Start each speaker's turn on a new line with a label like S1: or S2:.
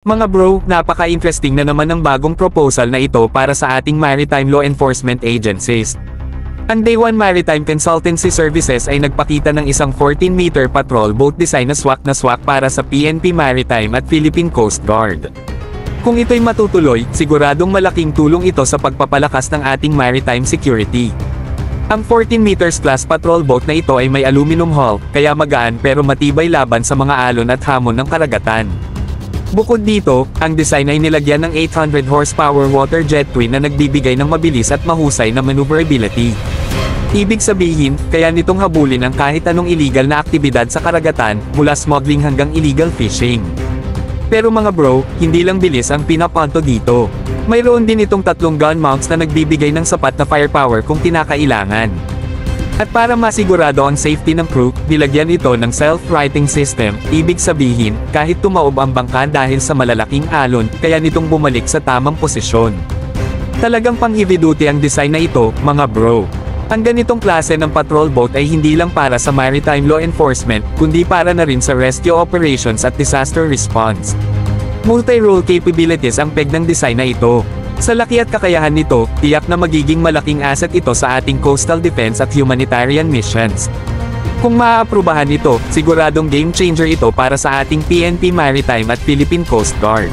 S1: Mga bro, napaka-interesting na naman ng bagong proposal na ito para sa ating maritime law enforcement agencies. Ang Day 1 Maritime Consultancy Services ay nagpakita ng isang 14-meter patrol boat design na swak para sa PNP Maritime at Philippine Coast Guard. Kung ito'y matutuloy, siguradong malaking tulong ito sa pagpapalakas ng ating maritime security. Ang 14 meters class patrol boat na ito ay may aluminum hull, kaya magaan pero matibay laban sa mga alon at hamon ng karagatan. Bukod dito, ang design ay nilagyan ng 800 horsepower water jet twin na nagbibigay ng mabilis at mahusay na maneuverability. Ibig sabihin, kaya nitong habulin ang kahit anong illegal na aktibidad sa karagatan, mula smuggling hanggang illegal fishing. Pero mga bro, hindi lang bilis ang pinapanto dito. Mayroon din itong 3 gun mounts na nagbibigay ng sapat na firepower kung kinakailangan. At para masigurado ang safety ng crew, nilagyan ito ng self-righting system, ibig sabihin, kahit tumaob ang bangka dahil sa malalaking alon, kaya nitong bumalik sa tamang posisyon. Talagang pang-heavy duty ang design na ito, mga bro. Ang ganitong klase ng patrol boat ay hindi lang para sa maritime law enforcement, kundi para na rin sa rescue operations at disaster response. Multi-role capabilities ang peg ng design na ito. Sa laki at kakayahan nito, tiyak na magiging malaking asset ito sa ating coastal defense at humanitarian missions. Kung maaaprubahan ito, siguradong game changer ito para sa ating PNP Maritime at Philippine Coast Guard.